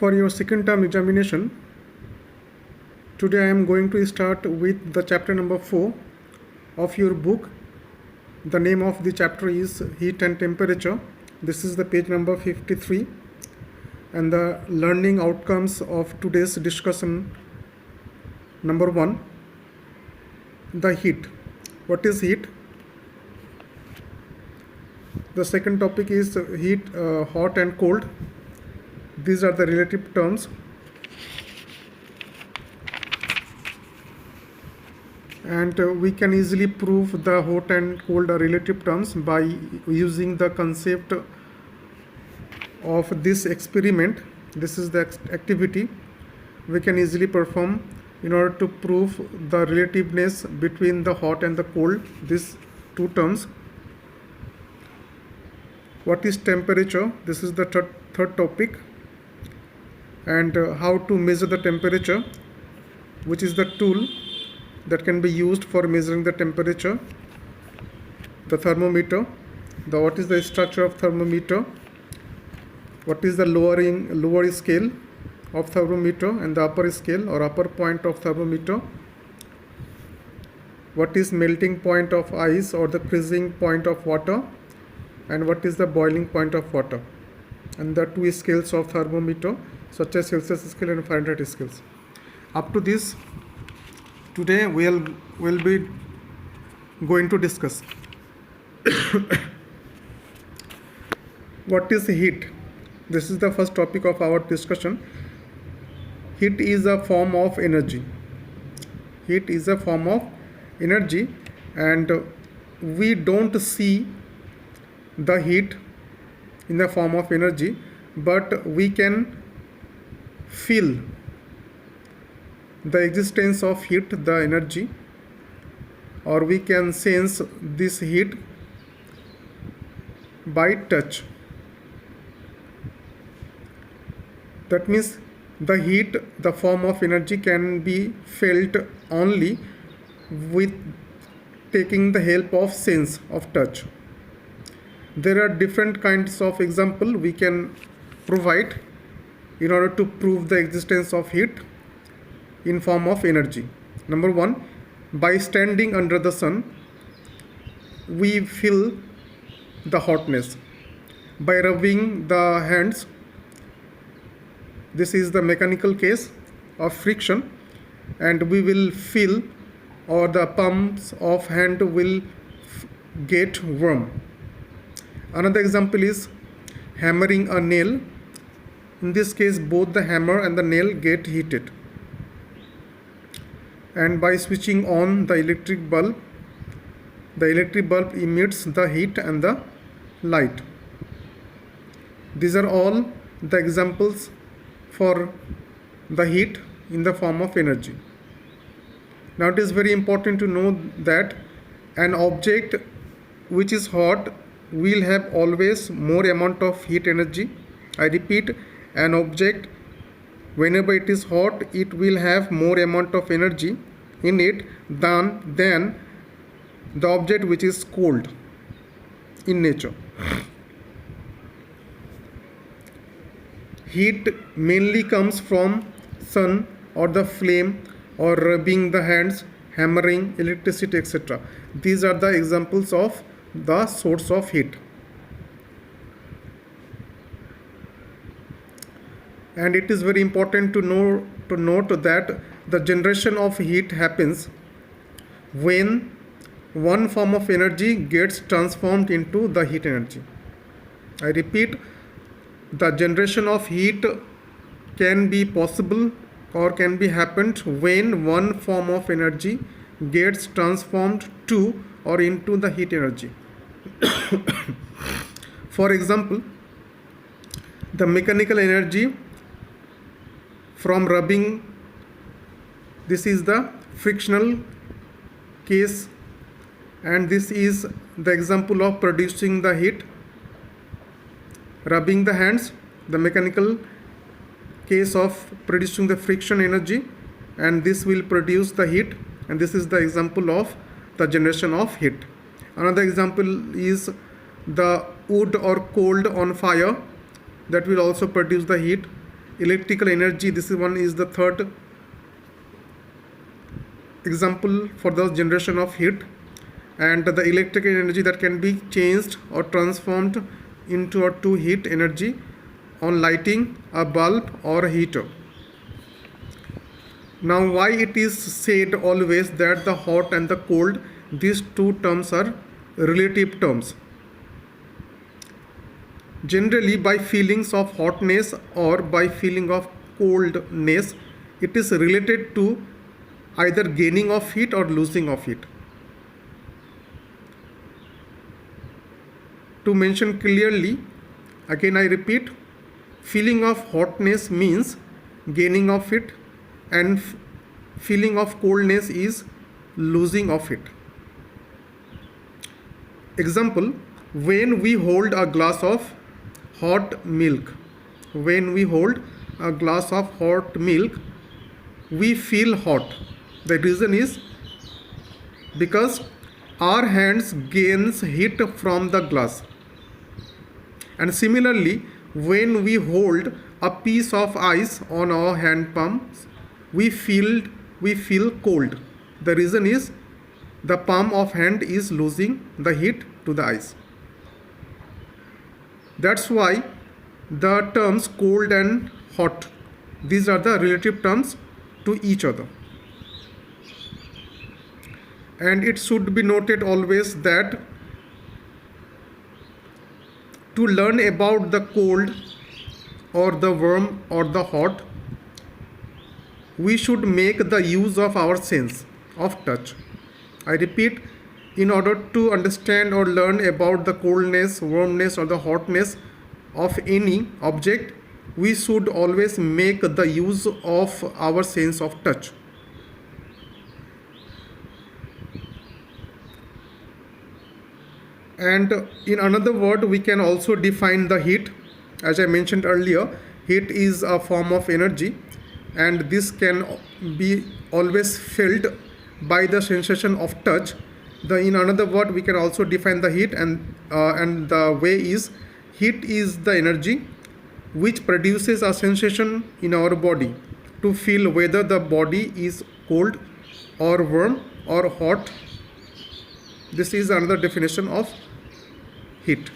For your second term examination, today I am going to start with the chapter number 4 of your book. The name of the chapter is Heat and Temperature. This is the page number 53, and the learning outcomes of today's discussion. Number 1, the heat. What is heat? The second topic is heat, hot and cold. These are the relative terms. And we can easily prove the hot and cold are relative terms by using the concept of this experiment. This is the activity we can easily perform in order to prove the relativeness between the hot and the cold, these two terms. What is temperature? This is the third topic. And how to measure the temperature, which is the tool that can be used for measuring the temperature. The thermometer. What is the structure of thermometer? What is the lower scale of thermometer and the upper scale or upper point of thermometer? What is melting point of ice or the freezing point of water? And what is the boiling point of water? And the two scales of thermometer, such as Celsius scale and Fahrenheit scales. Up to this, today we'll be going to discuss what is heat. This is the first topic of our discussion. Heat is a form of energy. Heat is a form of energy, and we don't see the heat in the form of energy, but we can feel the existence of heat, the energy, or we can sense this heat by touch. That means the heat, the form of energy, can be felt only with taking the help of sense of touch. There are different kinds of example we can provide in order to prove the existence of heat in form of energy. Number 1, by standing under the sun, we feel the hotness. By rubbing the hands, this is the mechanical case of friction, and we will feel, or the palms of hand will get warm. Another example is hammering a nail. In this case, both the hammer and the nail get heated. And by switching on the electric bulb emits the heat and the light. These are all the examples for the heat in the form of energy. Now it is very important to know that an object which is hot will have always more amount of heat energy. I repeat, an object, whenever it is hot, it will have more amount of energy in it than the object which is cold in nature. Heat mainly comes from sun or the flame or rubbing the hands, hammering, electricity, etc. These are the examples of the source of heat. And it is very important to note that the generation of heat happens when one form of energy gets transformed into the heat energy. I repeat, the generation of heat can be possible or can be happened when one form of energy gets transformed to or into the heat energy. For example, the mechanical energy from rubbing, this is the frictional case, and this is the example of producing the heat. Rubbing the hands, the mechanical case of producing the friction energy, and this will produce the heat, and this is the example of the generation of heat. Another example is the wood or coal on fire, that will also produce the heat. electrical energy. This is one is the third example for the generation of heat, and the electrical energy that can be changed or transformed into or to heat energy on lighting a bulb or a heater. Now, why it is said always that the hot and the cold, these two terms are relative terms? Generally, by feelings of hotness or by feeling of coldness, it is related to either gaining of heat or losing of heat. To mention clearly, again I repeat, feeling of hotness means gaining of heat, and feeling of coldness is losing of it. Example, when we hold a glass of hot milk, when we hold a glass of hot milk, we feel hot. The reason is because our hands gains heat from the glass. And similarly, when we hold a piece of ice on our hand palms, we feel cold. The reason is the palm of hand is losing the heat to the ice. That's why the terms cold and hot, these are the relative terms to each other. And it should be noted always that to learn about the cold or the warm or the hot, we should make the use of our sense of touch. I repeat, in order to understand or learn about the coldness, warmness or the hotness of any object, we should always make the use of our sense of touch. And in another word, we can also define the heat. As I mentioned earlier, heat is a form of energy, and this can be always felt by the sensation of touch. In another word, we can also define the heat, and the way is, heat is the energy which produces a sensation in our body to feel whether the body is cold or warm or hot. This is another definition of heat.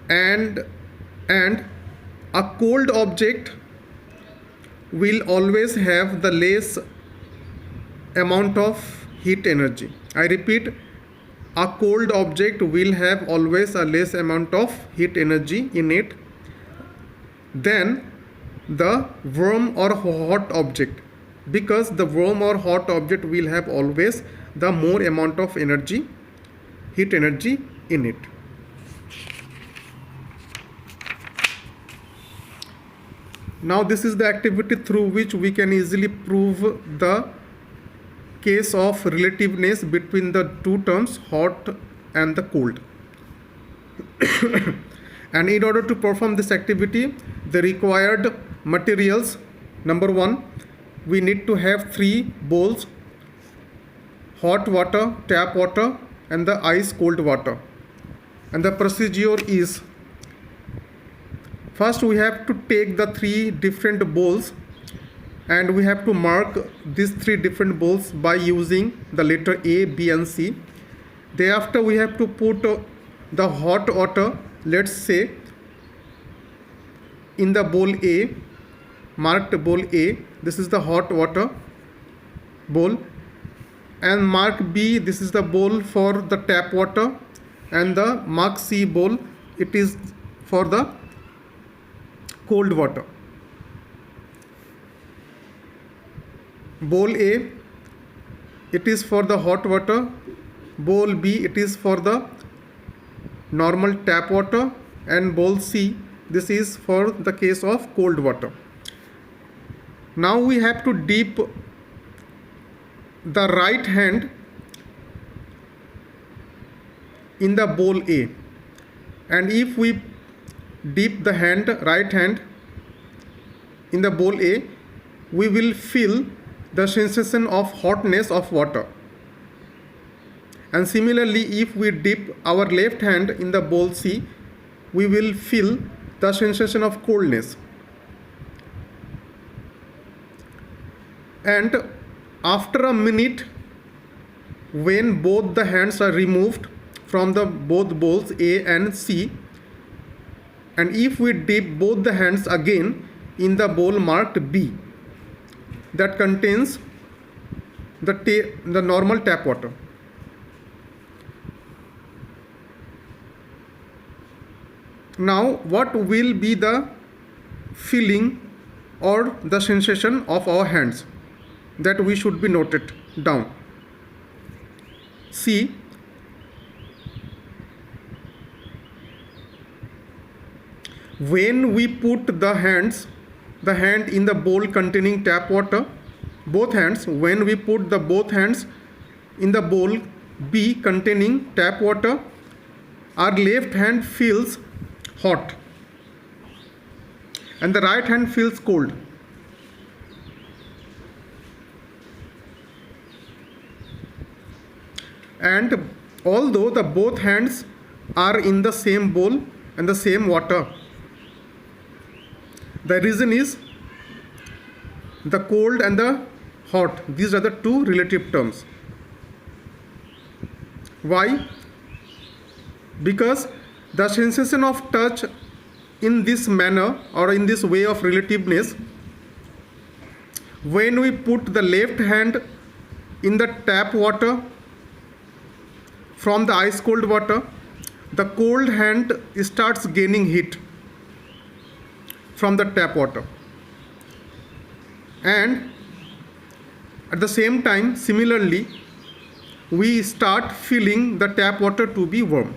and a cold object will always have the less amount of heat energy. I repeat, a cold object will have always a less amount of heat energy in it than the warm or hot object, because the warm or hot object will have always the more amount of energy, heat energy in it. Now this is the activity through which we can easily prove the case of relativeness between the two terms, hot and the cold. And in order to perform this activity, the required materials: number one, we need to have 3 bowls, hot water, tap water, and the ice cold water. And the procedure is, first we have to take the 3 different bowls, and we have to mark these 3 different bowls by using the letter A, B and C. Thereafter we have to put the hot water, let's say, in the bowl A, marked bowl A, this is the hot water bowl, and mark B, this is the bowl for the tap water, and the mark C bowl, it is for the cold water. Bowl A, it is for the hot water. Bowl B, it is for the normal tap water, and bowl C, this is for the case of cold water. Now we have to dip the right hand in the bowl A, and if we dip the right hand in the bowl A, we will feel the sensation of hotness of water. And similarly, if we dip our left hand in the bowl C, we will feel the sensation of coldness. And after a minute, when both the hands are removed from the both bowls A and C, and if we dip both the hands again in the bowl marked B, that contains the normal tap water. Now, what will be the feeling or the sensation of our hands? That we should be noted down. See, when we put the hand in the bowl containing tap water, both hands, when we put the both hands in the bowl B containing tap water, our left hand feels hot and the right hand feels cold. And although the both hands are in the same bowl and the same water, the reason is the cold and the hot. These are the two relative terms. Why? Because the sensation of touch in this manner or in this way of relativeness, when we put the left hand in the tap water from the ice cold water, the cold hand starts gaining heat from the tap water, and at the same time, similarly, we start feeling the tap water to be warm.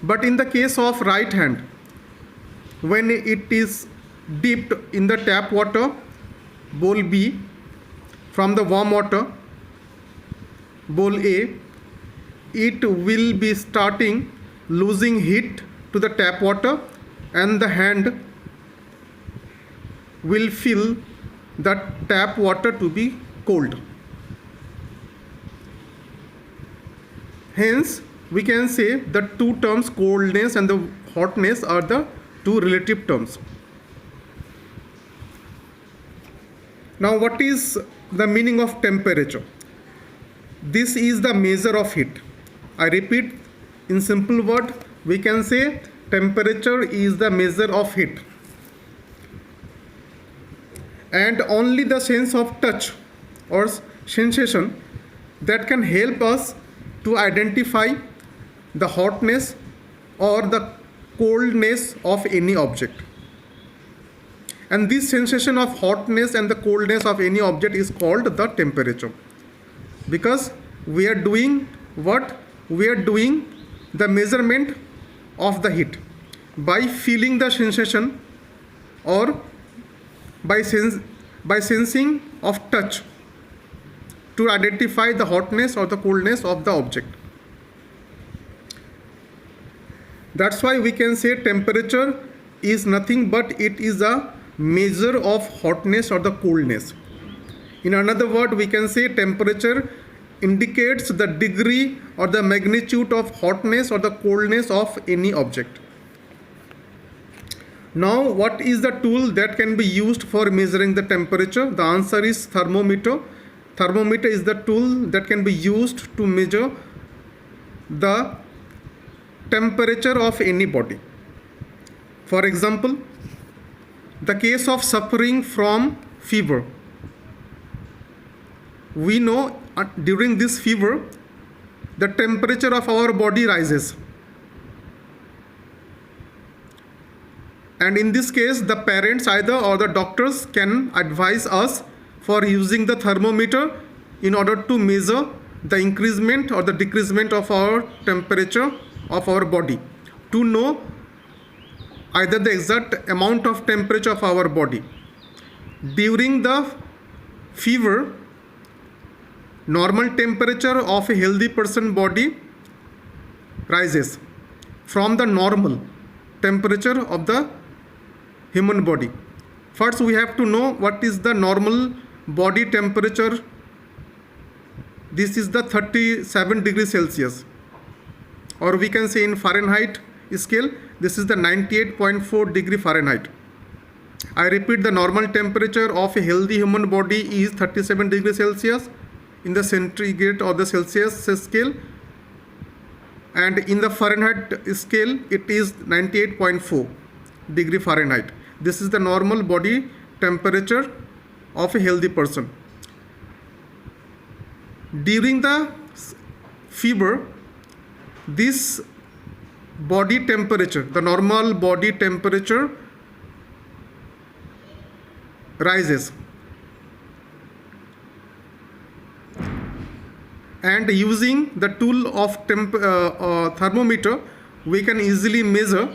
But in the case of right hand, when it is dipped in the tap water, bowl B, from the warm water, bowl A, it will be starting losing heat to the tap water, and the hand will feel the tap water to be cold. Hence, we can say the two terms coldness and the hotness are the two relative terms. Now, what is the meaning of temperature? This is the measure of heat. I repeat, in simple word, we can say temperature is the measure of heat. And only the sense of touch or sensation that can help us to identify the hotness or the coldness of any object. And this sensation of hotness and the coldness of any object is called the temperature, because we are doing what? We are doing the measurement of the heat by feeling the sensation or by sensing of touch to identify the hotness or the coldness of the object. That's why we can say temperature is nothing but it is a measure of hotness or the coldness. In another word, we can say temperature indicates the degree or the magnitude of hotness or the coldness of any object. Now, what is the tool that can be used for measuring the temperature? The answer is thermometer. Thermometer is the tool that can be used to measure the temperature of any body. For example, the case of suffering from fever. We know during this fever, the temperature of our body rises. And in this case, the parents either or the doctors can advise us for using the thermometer in order to measure the increasement or the decreasement of our temperature of our body, to know either the exact amount of temperature of our body. During the fever, normal temperature of a healthy person body rises from the normal temperature of the human body. First, we have to know what is the normal body temperature this is the 37 degrees Celsius, or we can say in Fahrenheit scale, this is the 98.4 degree Fahrenheit. I repeat, the normal temperature of a healthy human body is 37 degrees Celsius in the centigrade or the Celsius scale, and in the Fahrenheit scale it is 98.4 degree Fahrenheit. This is the normal body temperature of a healthy person. During the fever, this body temperature, the normal body temperature, rises, and using the tool of thermometer, we can easily measure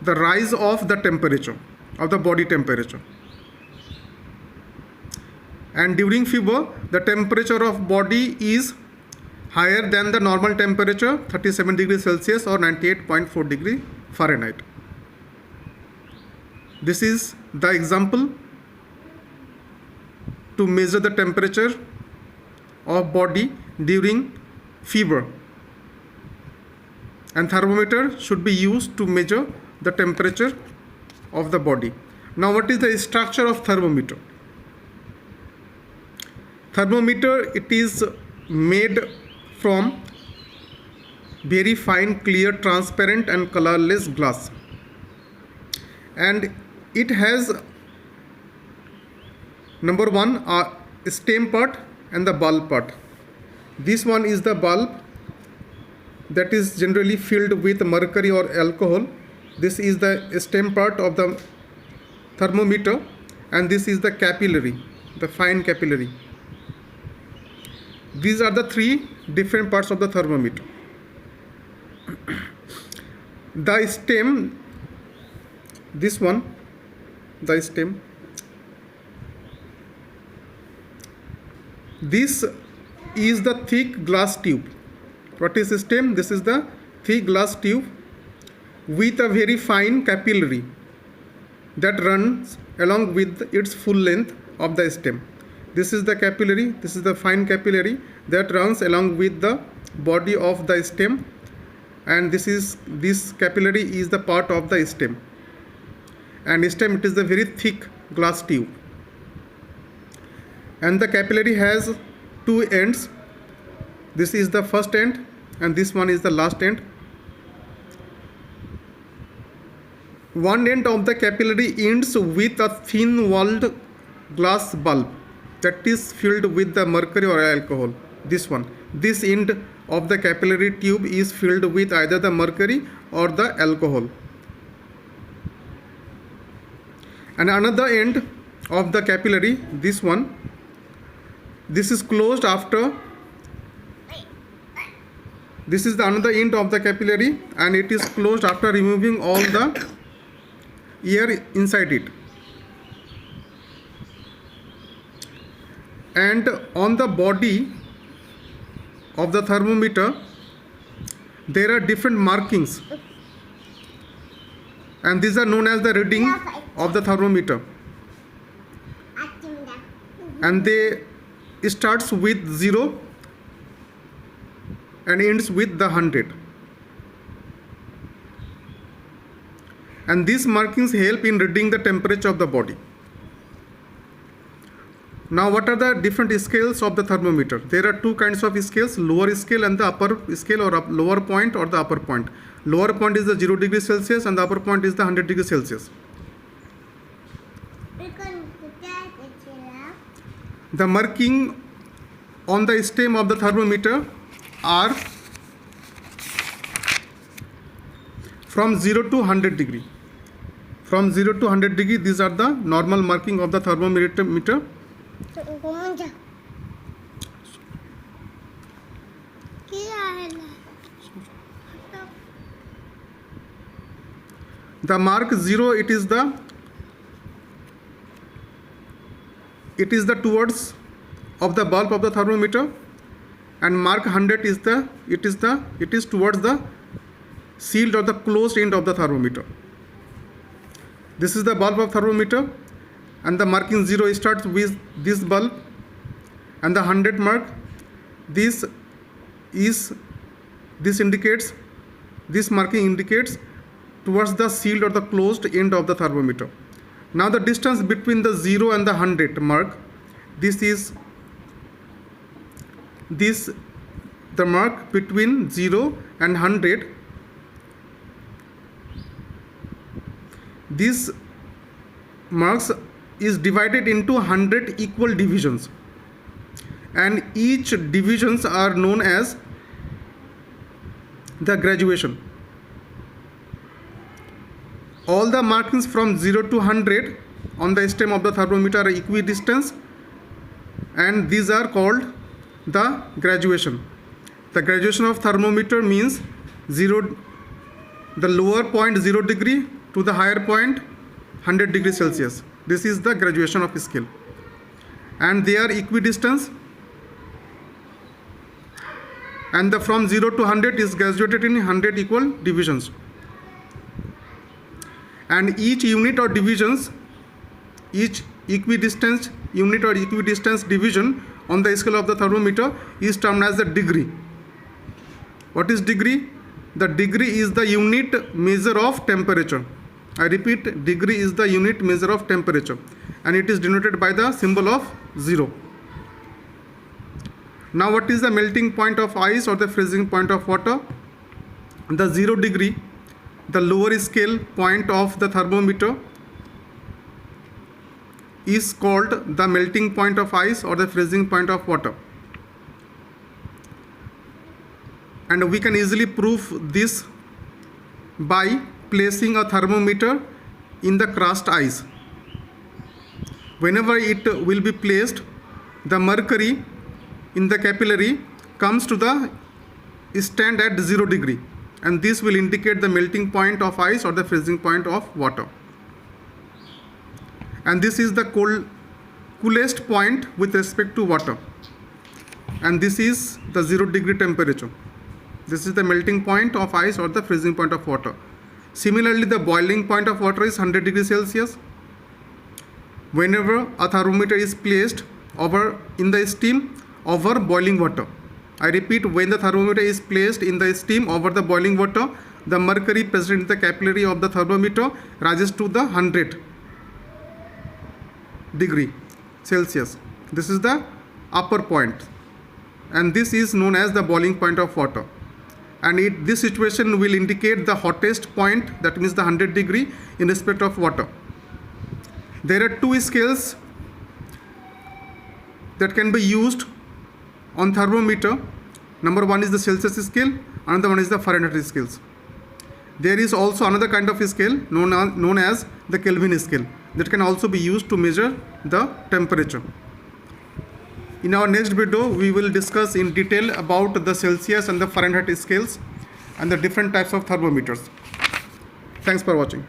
the rise of the temperature of the body temperature. And during fever, the temperature of body is higher than the normal temperature, 37 degrees Celsius or 98.4 degree Fahrenheit. This is the example to measure the temperature of body during fever, and thermometer should be used to measure the temperature of the body. Now, what is the structure of thermometer? Thermometer, it is made from very fine, clear, transparent and colorless glass, and it has number one a stem part and the bulb part. This one is the bulb that is generally filled with mercury or alcohol. This is the stem part of the thermometer, and this is the capillary, the fine capillary. These are the three different parts of the thermometer. The stem, this one, the stem, this is the thick glass tube. What is the stem? This is the thick glass tube with a very fine capillary that runs along with its full length of the stem. This is the capillary, this is the fine capillary that runs along with the body of the stem, and this capillary is the part of the stem. And stem, it is the very thick glass tube. And the capillary has two ends. This is the first end and this one is the last end. One end of the capillary ends with a thin walled glass bulb that is filled with the mercury or alcohol. This one. This end of the capillary tube is filled with either the mercury or the alcohol. And another end of the capillary, this one, this is closed after. This is the another end of the capillary, and it is closed after removing all the air inside it. And on the body of the thermometer, there are different markings, and these are known as the reading of the thermometer, and they starts with 0 and ends with the 100. And these markings help in reading the temperature of the body. Now, what are the different scales of the thermometer? There are two kinds of scales, lower scale and the upper scale, or lower point or the upper point. Lower point is the 0 degrees Celsius and the upper point is the 100 degrees Celsius. The marking on the stem of the thermometer are from 0 to 100 degree. From 0 to 100 degree, these are the normal marking of the thermometer. The mark 0, it is the towards of the bulb of the thermometer, and mark 100 is towards the sealed or the closed end of the thermometer. This is the bulb of thermometer, and the marking 0 starts with this bulb, and the 100 mark, this marking indicates towards the sealed or the closed end of the thermometer. Now the distance between the 0 and the 100 mark, the mark between 0 and 100, this marks is divided into 100 equal divisions, and each divisions are known as the graduation. All the markings from 0 to 100 on the stem of the thermometer are equidistant, and these are called the graduation. The graduation of thermometer means the lower point 0 degree to the higher point 100 degrees Celsius. This is the graduation of scale, and they are equidistant, and the from 0 to 100 is graduated in 100 equal divisions, and each unit or divisions, each equidistant unit or equidistant division on the scale of the thermometer is termed as the degree. What is degree? The degree is the unit measure of temperature. I repeat, degree is the unit measure of temperature, and it is denoted by the symbol of 0. Now what is the melting point of ice or the freezing point of water? The 0 degree, the lower scale point of the thermometer, is called the melting point of ice or the freezing point of water. And we can easily prove this by placing a thermometer in the crushed ice. Whenever it will be placed, the mercury in the capillary comes to the stand at 0 degree, and this will indicate the melting point of ice or the freezing point of water. And this is the coolest point with respect to water, and this is the 0 degree temperature. This is the melting point of ice or the freezing point of water. Similarly, the boiling point of water is 100 degrees Celsius. Whenever a thermometer is placed in the steam over boiling water, I repeat, when the thermometer is placed in the steam over the boiling water, the mercury present in the capillary of the thermometer rises to the 100 degree Celsius. This is the upper point, and this is known as the boiling point of water. And this situation will indicate the hottest point, that means the 100 degree in respect of water. There are two scales that can be used on thermometer. Number one is the Celsius scale, another one is the Fahrenheit scales. There is also another kind of scale known as the Kelvin scale that can also be used to measure the temperature. In our next video, we will discuss in detail about the Celsius and the Fahrenheit scales and the different types of thermometers. Thanks for watching.